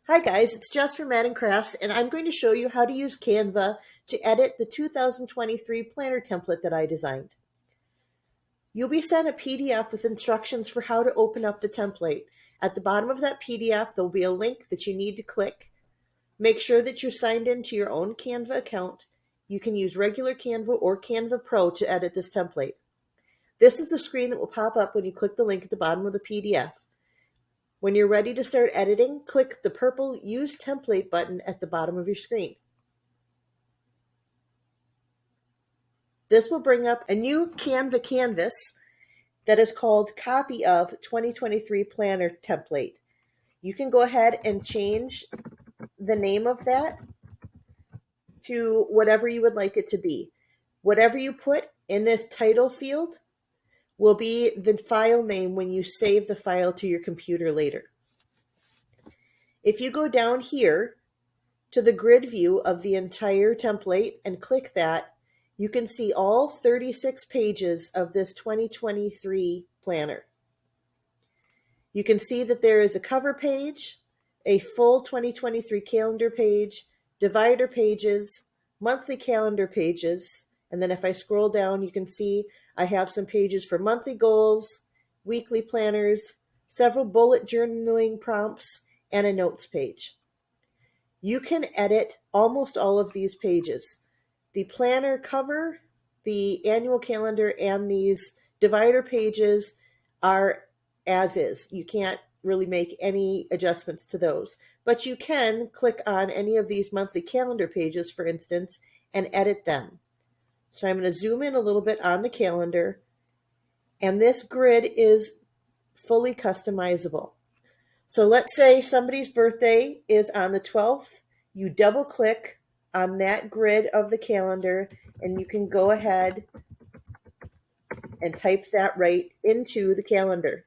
Hi guys, it's Jess from Madden Crafts, and I'm going to show you how to use Canva to edit the 2023 planner template that I designed. You'll be sent a PDF with instructions for how to open up the template. At the bottom of that PDF, there'll be a link that you need to click. Make sure that you're signed into your own Canva account. You can use regular Canva or Canva Pro to edit this template. This is the screen that will pop up when you click the link at the bottom of the PDF. When you're ready to start editing, click the purple Use Template button at the bottom of your screen. This will bring up a new Canva canvas that is called Copy of 2023 Planner Template. You can go ahead and change the name of that to whatever you would like it to be. Whatever you put in this title field will be the file name when you save the file to your computer later. If you go down here to the grid view of the entire template and click that, you can see all 36 pages of this 2023 planner. You can see that there is a cover page, a full 2023 calendar page, divider pages, monthly calendar pages, and then if I scroll down, you can see I have some pages for monthly goals, weekly planners, several bullet journaling prompts, and a notes page. You can edit almost all of these pages. The planner cover, the annual calendar, and these divider pages are as is. You can't really make any adjustments to those. But you can click on any of these monthly calendar pages, for instance, and edit them. So I'm going to zoom in a little bit on the calendar, and this grid is fully customizable. So let's say somebody's birthday is on the 12th. You double click on that grid of the calendar and you can go ahead and type that right into the calendar.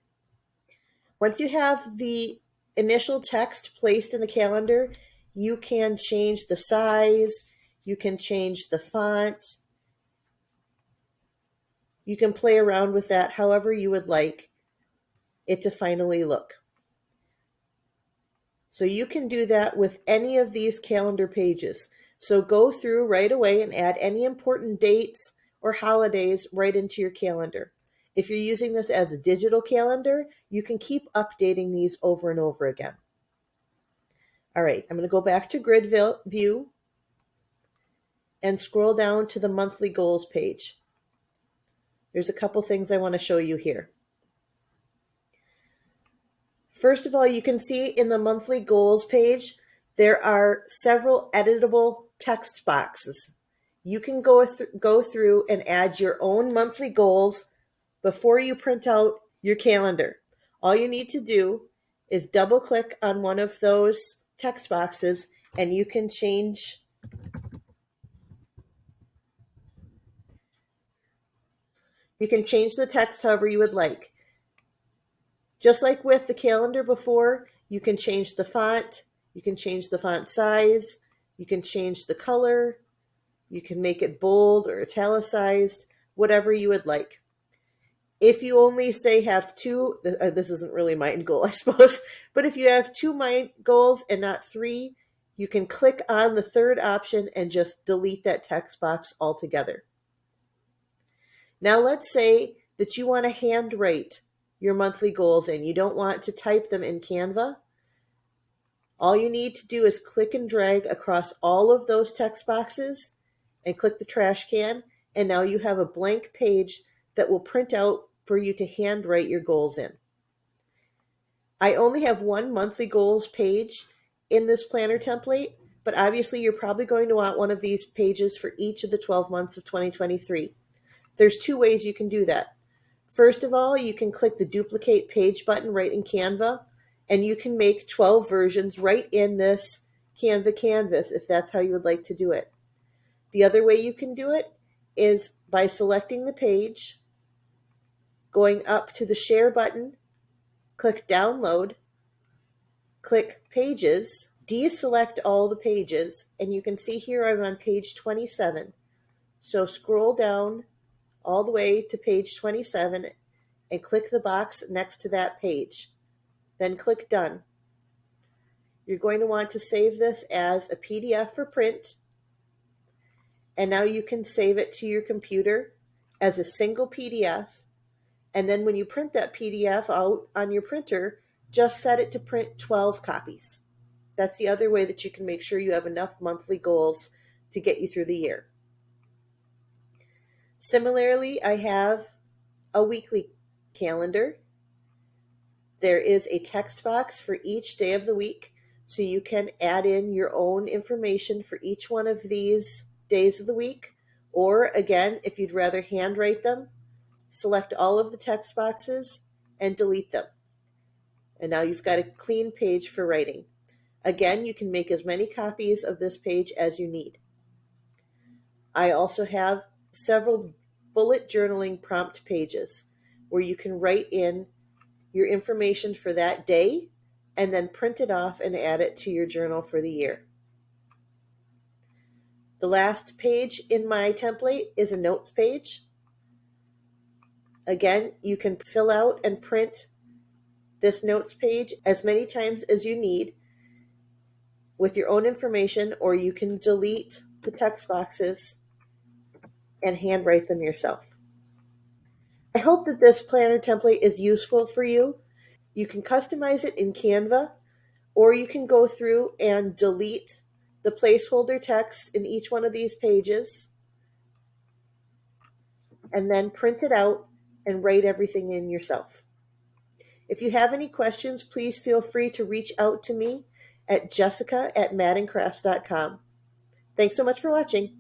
Once you have the initial text placed in the calendar, you can change the size, you can change the font, you can play around with that however you would like it to finally look. So you can do that with any of these calendar pages. So go through right away and add any important dates or holidays right into your calendar. If you're using this as a digital calendar, you can keep updating these over and over again. All right, I'm going to go back to grid view and scroll down to the monthly goals page. There's a couple things I want to show you here. First of all, you can see in the monthly goals page, there are several editable text boxes. You can go through and add your own monthly goals before you print out your calendar. All you need to do is double click on one of those text boxes and you can change the text however you would like. Just like with the calendar before, you can change the font, you can change the font size, you can change the color, you can make it bold or italicized, whatever you would like. If you only say have two, this isn't really my goal, I suppose, but if you have two my goals and not three, you can click on the third option and just delete that text box altogether. Now let's say that you want to handwrite your monthly goals and you don't want to type them in Canva. All you need to do is click and drag across all of those text boxes and click the trash can, and now you have a blank page that will print out for you to handwrite your goals in. I only have one monthly goals page in this planner template, but obviously you're probably going to want one of these pages for each of the 12 months of 2023. There's two ways you can do that. First of all, you can click the duplicate page button right in Canva, and you can make 12 versions right in this Canva canvas if that's how you would like to do it. The other way you can do it is by selecting the page, going up to the share button, click download, click pages, deselect all the pages, and you can see here I'm on page 27. So scroll down all the way to page 27 and click the box next to that page. Then click Done. You're going to want to save this as a PDF for print, and now you can save it to your computer as a single PDF. And then when you print that PDF out on your printer, just set it to print 12 copies. That's the other way that you can make sure you have enough monthly goals to get you through the year. Similarly, I have a weekly calendar. There is a text box for each day of the week, so you can add in your own information for each one of these days of the week. Or again, if you'd rather handwrite them, select all of the text boxes and delete them. And now you've got a clean page for writing. Again, you can make as many copies of this page as you need. I also have several bullet journaling prompt pages where you can write in your information for that day and then print it off and add it to your journal for the year. The last page in my template is a notes page. Again, you can fill out and print this notes page as many times as you need with your own information, or you can delete the text boxes and handwrite them yourself. I hope that this planner template is useful for you. You can customize it in Canva, or you can go through and delete the placeholder text in each one of these pages and then print it out and write everything in yourself. If you have any questions, please feel free to reach out to me at jessica@maddencrafts.com. Thanks so much for watching.